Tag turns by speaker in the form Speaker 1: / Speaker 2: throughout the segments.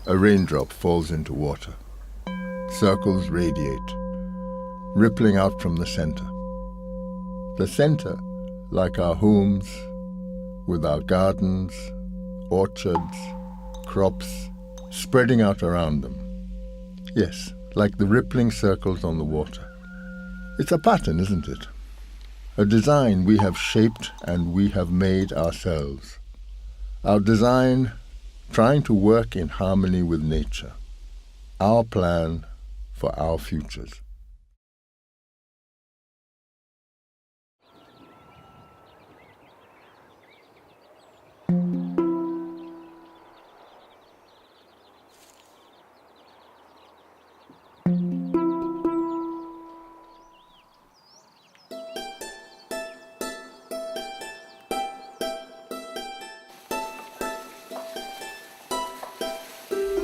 Speaker 1: A raindrop falls into water. Circles radiate, rippling out from the center. The center, like our homes, with our gardens, orchards, crops, spreading out around them. Yes, like the rippling circles on the water. It's a pattern, isn't it? A design we have shaped and we have made ourselves. Our design trying to work in harmony with nature. Our plan for our futures.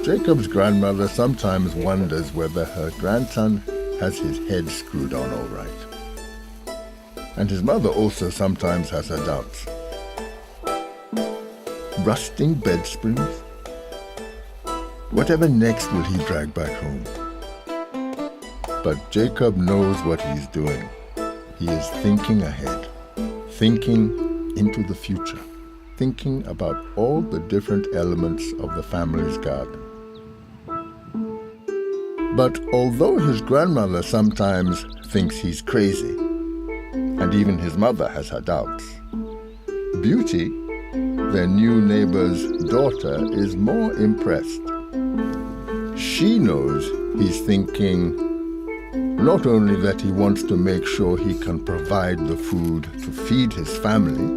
Speaker 1: Jacob's grandmother sometimes wonders whether her grandson has his head screwed on all right. And his mother also sometimes has her doubts. Rusting bed springs? Whatever next will he drag back home? But Jacob knows what he's doing. He is thinking ahead, thinking into the future, thinking about all the different elements of the family's garden. But although his grandmother sometimes thinks he's crazy, and even his mother has her doubts, Beauty, their new neighbor's daughter, is more impressed. She knows he's thinking not only that he wants to make sure he can provide the food to feed his family,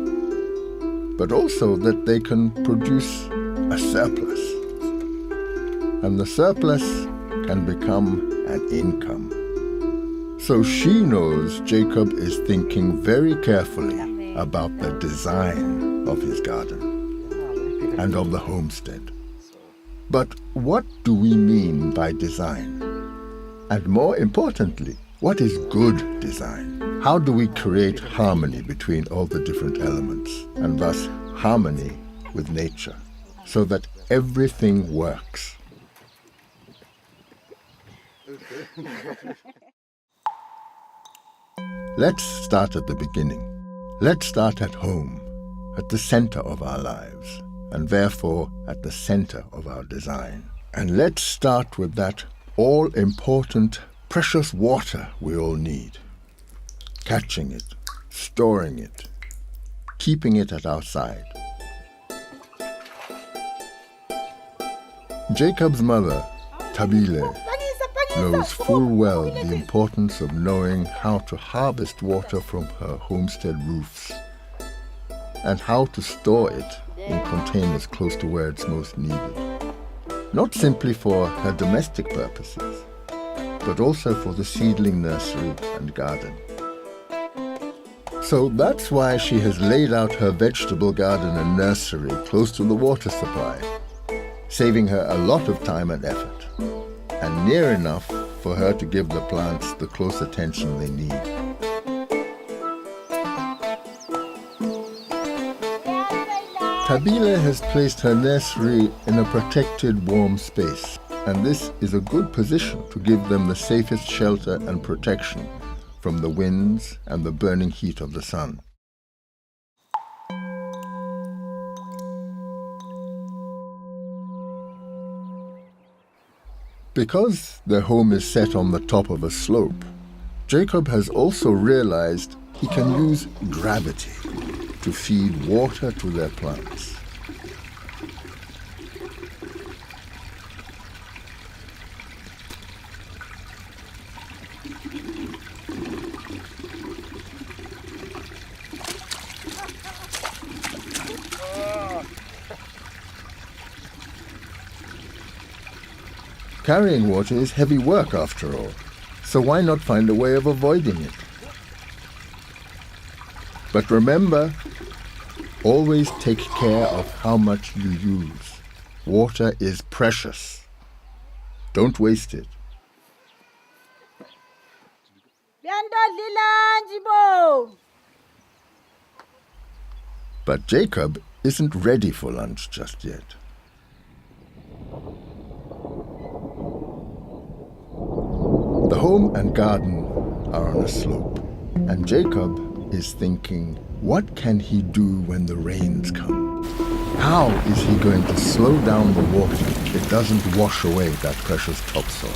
Speaker 1: but also that they can produce a surplus. And the surplus can become an income. So she knows Jacob is thinking very carefully about the design of his garden and of the homestead. But what do we mean by design? And more importantly, what is good design? How do we create harmony between all the different elements, and thus harmony with nature, so that everything works? Let's start at the beginning. Let's start at home, at the center of our lives, and therefore at the center of our design. And let's start with that all-important, precious water we all need. Catching it, storing it, keeping it at our side. Jacob's mother, Tabile, knows full well the importance of knowing how to harvest water from her homestead roofs and how to store it in containers close to where it's most needed. Not simply for her domestic purposes, but also for the seedling nursery and garden. So that's why she has laid out her vegetable garden and nursery close to the water supply, saving her a lot of time and effort, and near enough for her to give the plants the close attention they need. Tabile has placed her nursery in a protected, warm space, and this is a good position to give them the safest shelter and protection from the winds and the burning heat of the sun. Because their home is set on the top of a slope, Jacob has also realized he can use gravity to feed water to their plants. Carrying water is heavy work after all, so why not find a way of avoiding it? But remember, always take care of how much you use. Water is precious. Don't waste it. But Jacob isn't ready for lunch just yet. and garden are on a slope. And Jacob is thinking, what can he do when the rains come? How is he going to slow down the water so it doesn't wash away that precious topsoil?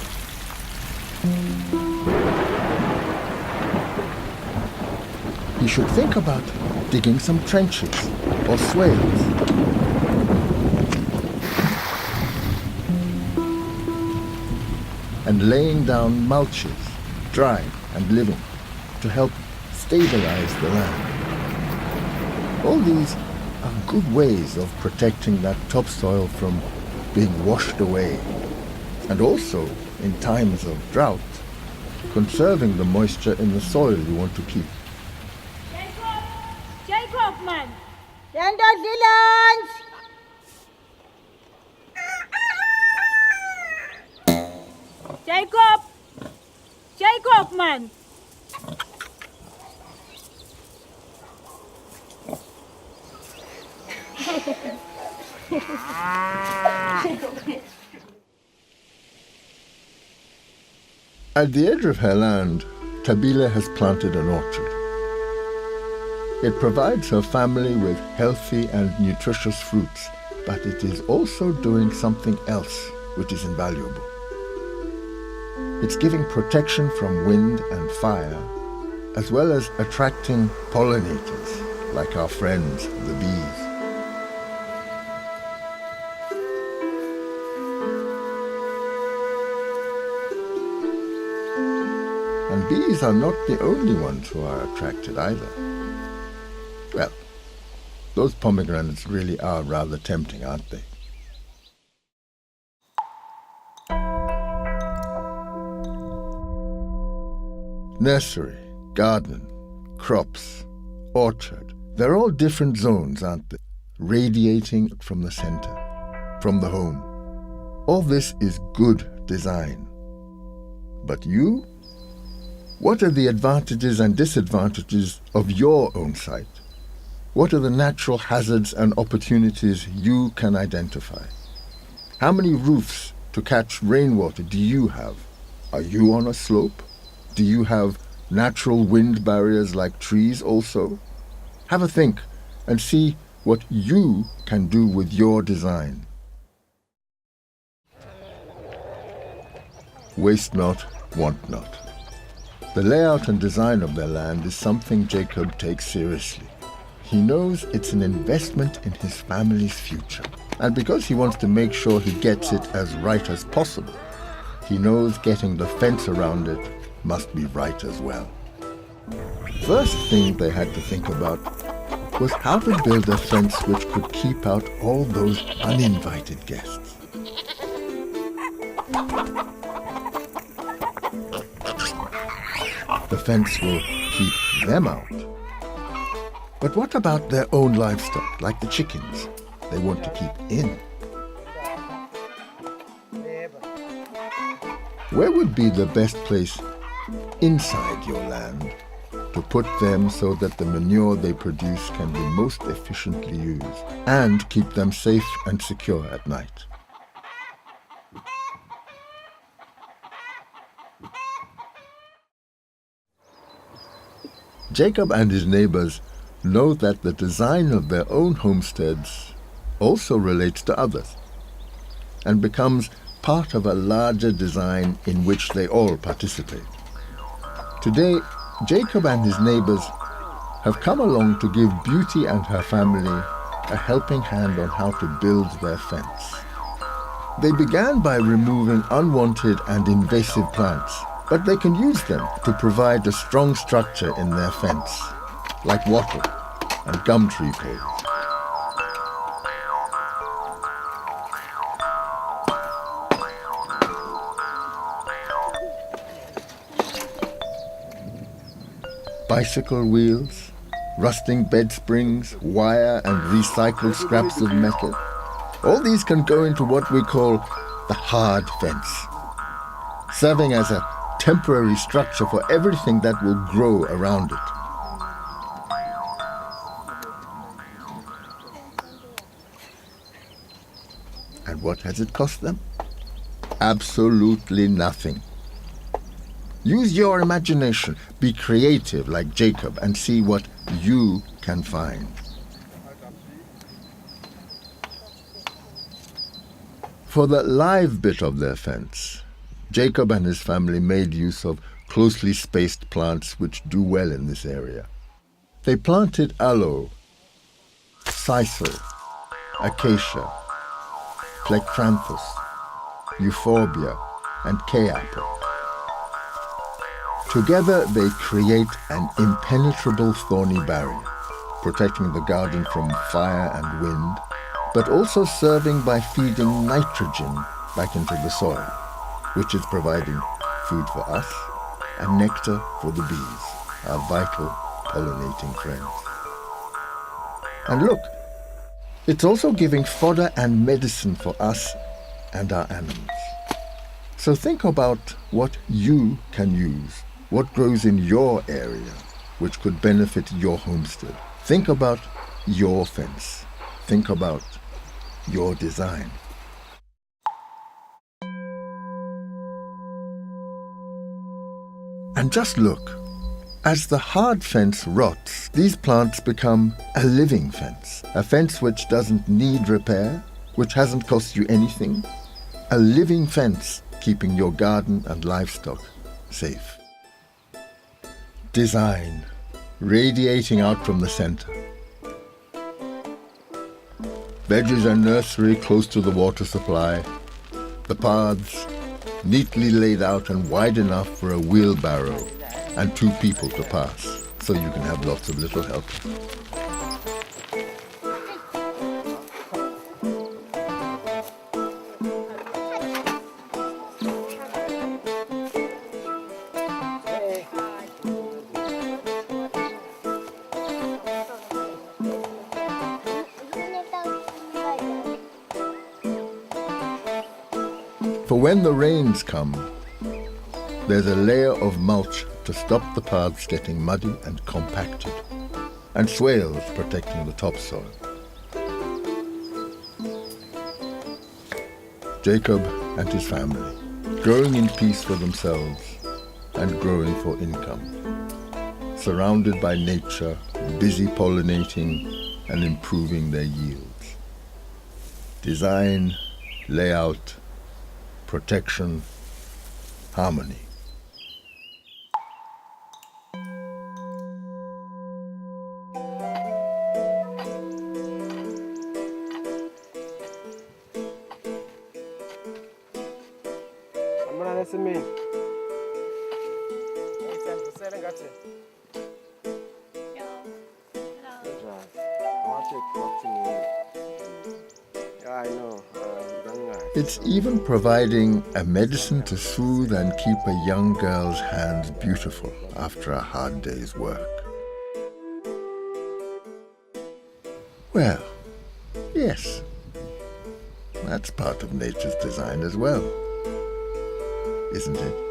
Speaker 1: He should think about digging some trenches or swales. And laying down mulches, dry and living, to help stabilize the land. All these are good ways of protecting that topsoil from being washed away, and also, in times of drought, conserving the moisture in the soil you want to keep.
Speaker 2: Jacob, man! Stand out the lands! Jacob! Jacob, man!
Speaker 1: At the edge of her land, Tabile has planted an orchard. It provides her family with healthy and nutritious fruits, but it is also doing something else which is invaluable. It's giving protection from wind and fire, as well as attracting pollinators, like our friends, the bees. And bees are not the only ones who are attracted either. Well, those pomegranates really are rather tempting, aren't they? Nursery, garden, crops, orchard, they're all different zones, aren't they? Radiating from the center, from the home. All this is good design. But you? What are the advantages and disadvantages of your own site? What are the natural hazards and opportunities you can identify? How many roofs to catch rainwater do you have? Are you on a slope? Do you have natural wind barriers like trees also? Have a think and see what you can do with your design. Waste not, want not. The layout and design of their land is something Jacob takes seriously. He knows it's an investment in his family's future. And because he wants to make sure he gets it as right as possible, he knows getting the fence around it must be right as well. First thing they had to think about was how to build a fence which could keep out all those uninvited guests. The fence will keep them out. But what about their own livestock, like the chickens they want to keep in? Where would be the best place inside your land to put them so that the manure they produce can be most efficiently used and keep them safe and secure at night? Jacob and his neighbors know that the design of their own homesteads also relates to others and becomes part of a larger design in which they all participate. Today, Jacob and his neighbors have come along to give Beauty and her family a helping hand on how to build their fence. They began by removing unwanted and invasive plants, but they can use them to provide a strong structure in their fence, like wattle and gum tree poles. Bicycle wheels, rusting bed springs, wire and recycled scraps of metal. All these can go into what we call the hard fence, serving as a temporary structure for everything that will grow around it. And what has it cost them? Absolutely nothing. Use your imagination. Be creative like Jacob and see what you can find. For the live bit of their fence, Jacob and his family made use of closely spaced plants which do well in this area. They planted aloe, sisal, acacia, plectranthus, euphorbia, and K-apple. Together they create an impenetrable thorny barrier, protecting the garden from fire and wind, but also serving by feeding nitrogen back into the soil, which is providing food for us and nectar for the bees, our vital pollinating friends. And look, it's also giving fodder and medicine for us and our animals. So think about what you can use, what grows in your area, which could benefit your homestead. Think about your fence. Think about your design. And just look, as the hard fence rots, these plants become a living fence, a fence which doesn't need repair, which hasn't cost you anything, a living fence keeping your garden and livestock safe. Design, radiating out from the center. Veggies and nursery close to the water supply. The paths neatly laid out and wide enough for a wheelbarrow and 2 people to pass, so you can have lots of little helpers. For when the rains come, there's a layer of mulch to stop the paths getting muddy and compacted, and swales protecting the topsoil. Jacob and his family, growing in peace for themselves and growing for income, surrounded by nature, busy pollinating and improving their yields. Design, layout, protection, harmony. It's even providing a medicine to soothe and keep a young girl's hands beautiful after a hard day's work. Well, yes, that's part of nature's design as well, isn't it?